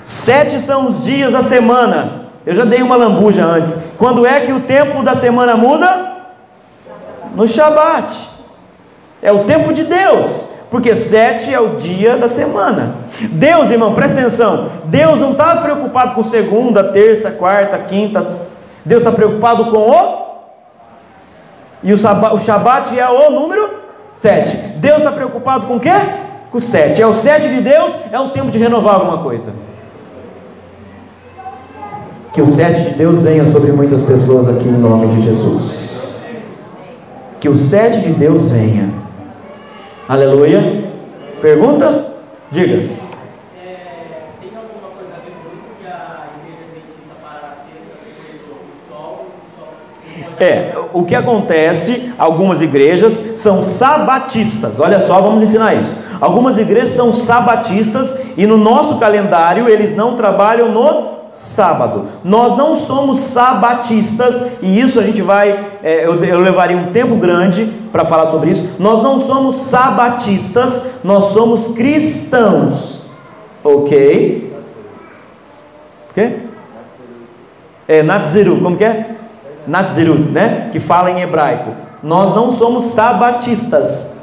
Speaker 1: 7 são os dias da semana. Eu já dei uma lambuja antes. Quando é que o tempo da semana muda? No Shabat. É o tempo de Deus. Porque 7 é o dia da semana. Deus, irmão, presta atenção. Deus não está preocupado com segunda, terça, quarta, quinta. Deus está preocupado com o... E o Shabat é o número 7. Deus está preocupado com o quê? Com o 7. É o 7 de Deus, é o tempo de renovar alguma coisa. Que o 7 de Deus venha sobre muitas pessoas aqui em nome de Jesus. Que o 7 de Deus venha. Aleluia. Pergunta? Diga.
Speaker 3: Tem alguma coisa a ver com isso que a igreja tem que separar a sexta, o sol?
Speaker 1: O que acontece, algumas igrejas são sabatistas. Olha só, vamos ensinar isso. Algumas igrejas são sabatistas e no nosso calendário eles não trabalham no sábado. Nós não somos sabatistas e isso a gente vai eu levaria um tempo grande para falar sobre isso. Nós não somos sabatistas, nós somos cristãos, ok? O quê? Natsiru, como que é? Natsiru, né? Que fala em hebraico. Nós não somos sabatistas.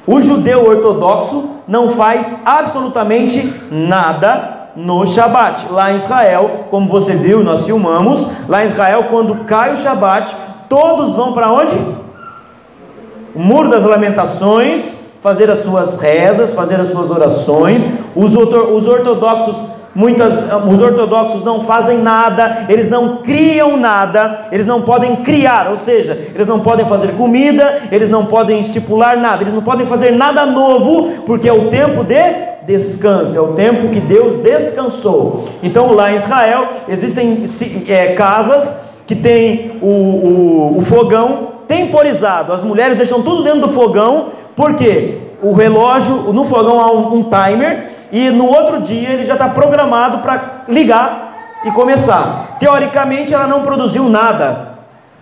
Speaker 1: O judeu ortodoxo não faz absolutamente nada no Shabat. Lá em Israel, como você viu, nós filmamos, lá em Israel, quando cai o Shabat, todos vão para onde? O Muro das Lamentações, fazer as suas rezas, fazer as suas orações. Os ortodoxos não fazem nada, eles não criam nada, eles não podem criar, ou seja, eles não podem fazer comida, eles não podem estipular nada, eles não podem fazer nada novo, porque é o tempo de descanso, é o tempo que Deus descansou. Então lá em Israel existem casas que tem o fogão temporizado, as mulheres deixam tudo dentro do fogão, porque o relógio, no fogão há um timer, e no outro dia ele já está programado para ligar e começar. Teoricamente ela não produziu nada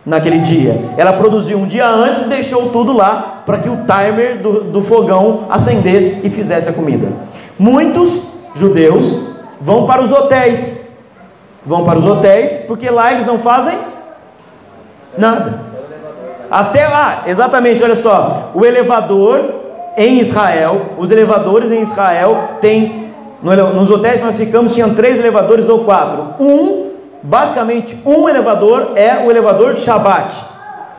Speaker 1: naquele dia, ela produziu um dia antes e deixou tudo lá para que o timer do fogão acendesse e fizesse a comida. Muitos judeus vão para os hotéis, porque lá eles não fazem nada. Até lá, exatamente, olha só, o elevador em Israel, os elevadores em Israel tem, nos hotéis que nós ficamos, tinham 3 elevadores ou 4. Basicamente um elevador é o elevador de Shabat.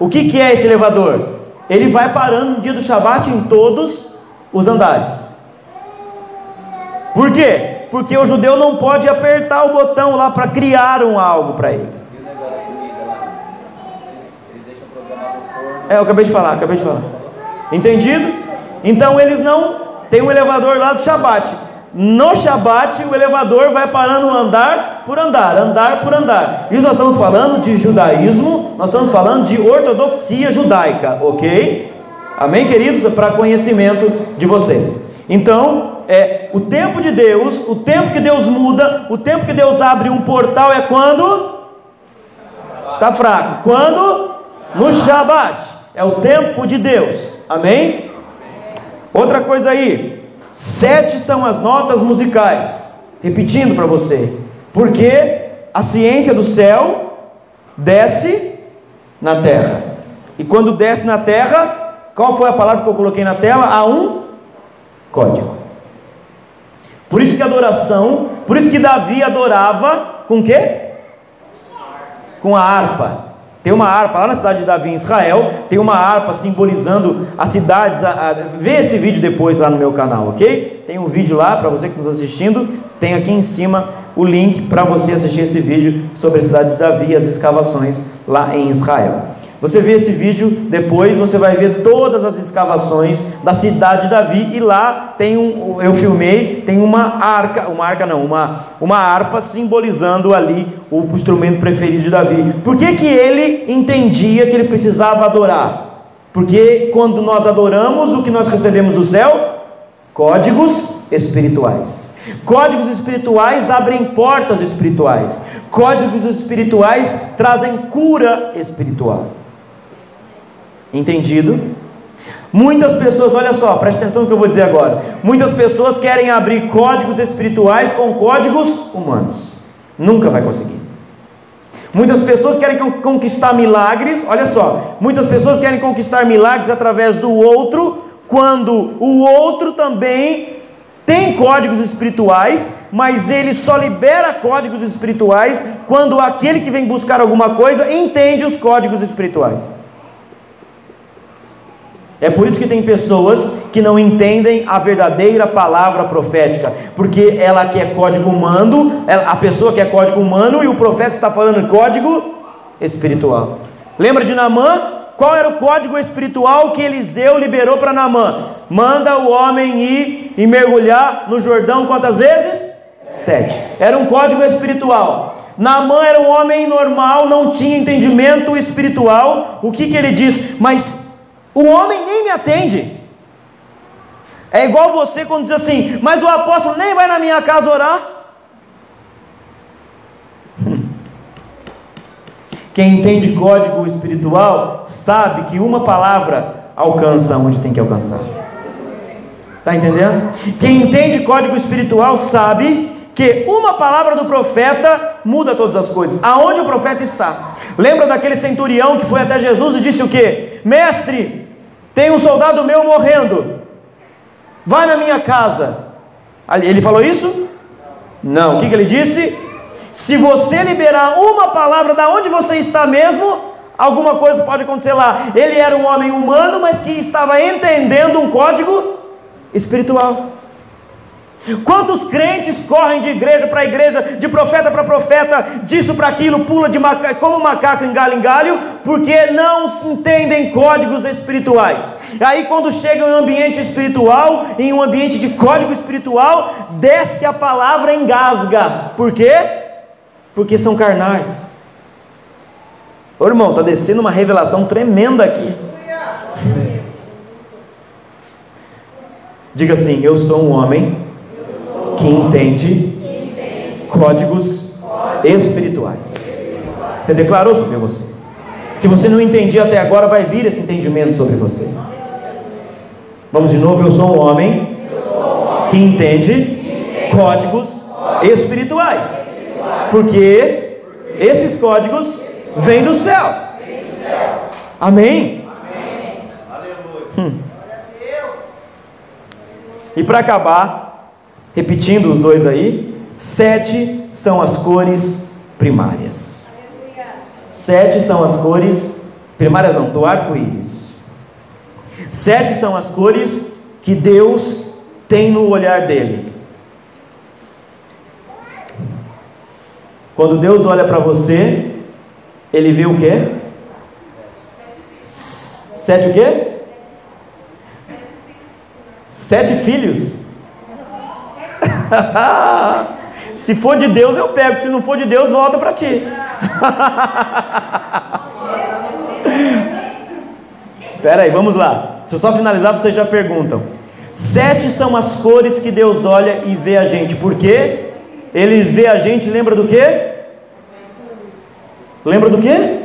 Speaker 1: O que é esse elevador? Ele vai parando no dia do Shabat em todos os andares. Por quê? Porque o judeu não pode apertar o botão lá para criar algo para ele. Eu acabei de falar. Entendido? Então eles não tem um elevador lá do Shabat. No Shabat o elevador vai parando andar por andar. Isso nós estamos falando de judaísmo, nós estamos falando de ortodoxia judaica, ok? Amém, queridos? Para conhecimento de vocês. Então, o tempo de Deus, o tempo que Deus muda, o tempo que Deus abre um portal é quando? Está fraco. Quando? No Shabat. É o tempo de Deus. Amém? Outra coisa aí, 7 são as notas musicais. Repetindo para você, porque a ciência do céu desce na terra, e quando desce na terra, qual foi a palavra que eu coloquei na tela? Há um código. Por isso que adoração, por isso que Davi adorava com o quê? Com a harpa. Tem uma harpa lá na cidade de Davi, em Israel, tem uma harpa simbolizando as cidades. Vê esse vídeo depois lá no meu canal, ok? Tem um vídeo lá para você que está nos assistindo. Tem aqui em cima o link para você assistir esse vídeo sobre a cidade de Davi e as escavações lá em Israel. Você vê esse vídeo, depois você vai ver todas as escavações da cidade de Davi, e lá tem eu filmei, tem uma harpa simbolizando ali o instrumento preferido de Davi. Por que ele entendia que ele precisava adorar? Porque quando nós adoramos, o que nós recebemos do céu? Códigos espirituais. Códigos espirituais abrem portas espirituais. Códigos espirituais trazem cura espiritual. Entendido? Muitas pessoas, olha só, preste atenção no que eu vou dizer agora. Muitas pessoas querem abrir códigos espirituais com códigos humanos. Nunca vai conseguir. Muitas pessoas querem conquistar milagres, olha só. Muitas pessoas querem conquistar milagres através do outro, quando o outro também tem códigos espirituais, mas ele só libera códigos espirituais quando aquele que vem buscar alguma coisa entende os códigos espirituais. É por isso que tem pessoas que não entendem a verdadeira palavra profética, porque ela quer código humano, a pessoa quer código humano e o profeta está falando código espiritual. Lembra de Naamã? Qual era o código espiritual que Eliseu liberou para Naamã? Manda o homem ir e mergulhar no Jordão quantas vezes? 7. Era um código espiritual. Naamã era um homem normal, não tinha entendimento espiritual. O que ele diz? Mas o homem nem me atende. É igual você quando diz assim: mas o apóstolo nem vai na minha casa orar. Quem entende código espiritual sabe que uma palavra alcança onde tem que alcançar. Está entendendo? Quem entende código espiritual sabe que uma palavra do profeta muda todas as coisas. Aonde o profeta está? Lembra daquele centurião que foi até Jesus e disse o quê? Mestre, tem um soldado meu morrendo, vai na minha casa. Ele falou isso? Não. O que ele disse? Se você liberar uma palavra da onde você está mesmo, alguma coisa pode acontecer lá. Ele era um homem humano, mas que estava entendendo um código espiritual. Quantos crentes correm de igreja para igreja, de profeta para profeta, disso para aquilo, pula de como macaco em galho, porque não entendem códigos espirituais. E aí quando chegam em um ambiente espiritual, em um ambiente de código espiritual, desce a palavra e engasga. Por quê? Porque são carnais. Ô irmão, está descendo uma revelação tremenda aqui. Diga assim: eu sou um homem que entende códigos espirituais. Você declarou sobre você. Se você não entendia até agora, vai vir esse entendimento sobre você. Vamos de novo. Eu sou um homem que entende códigos espirituais, porque esses códigos vêm do céu. Amém? E para acabar, repetindo os dois aí, 7 são as cores primárias. 7 são as cores primárias, não, do arco-íris. 7 são as cores que Deus tem no olhar dele. Quando Deus olha para você, Ele vê o quê? 7 o quê? 7 filhos. Se for de Deus eu pego, se não for de Deus volta para ti. Espera aí, vamos lá. Se eu só finalizar, vocês já perguntam. 7 são as cores que Deus olha e vê a gente. Por quê? Ele vê a gente, lembra do quê? Lembra do quê?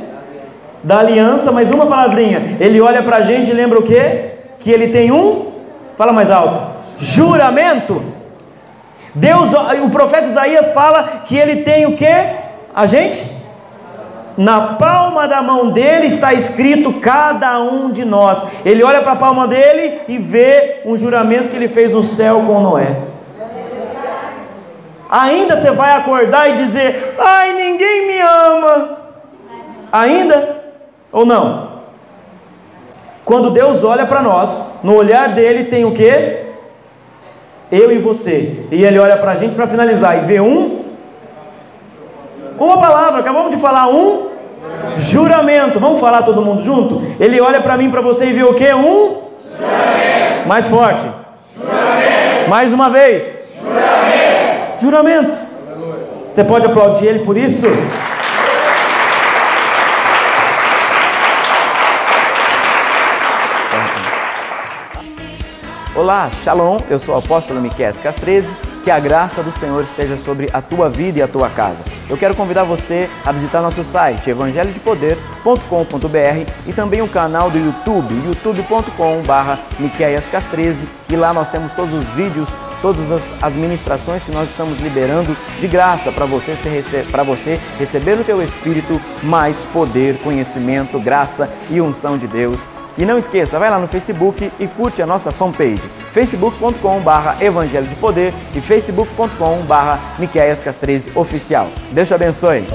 Speaker 1: Da aliança, mais uma palavrinha. Ele olha para a gente e lembra o quê? Que ele tem um, fala mais alto, juramento. Deus, o profeta Isaías fala que ele tem o quê? A gente? Na palma da mão dele está escrito cada um de nós. Ele olha para a palma dele e vê um juramento que ele fez no céu com Noé. Ainda você vai acordar e dizer: ai, ninguém me ama. Ainda? Ou não? Quando Deus olha para nós, no olhar dele tem o quê? Eu e você. E ele olha para a gente para finalizar e vê uma palavra, acabamos de falar, um juramento. Vamos falar todo mundo junto? Ele olha para mim, para você e vê o quê? Juramento. Mais forte. Juramento. Mais uma vez. Juramento. Juramento. Você pode aplaudir ele por isso? Olá, Shalom, eu sou o apóstolo Miqueias Castrezi, que a graça do Senhor esteja sobre a tua vida e a tua casa. Eu quero convidar você a visitar nosso site evangelhodepoder.com.br e também o canal do YouTube, youtube.com/Miqueias Castrezi, e lá nós temos todos os vídeos, todas as ministrações que nós estamos liberando de graça para você receber no teu espírito mais poder, conhecimento, graça e unção de Deus. E não esqueça, vai lá no Facebook e curte a nossa fanpage, facebook.com/Evangelho de Poder e facebook.com/Miqueias Castrezi Oficial. Deus te abençoe.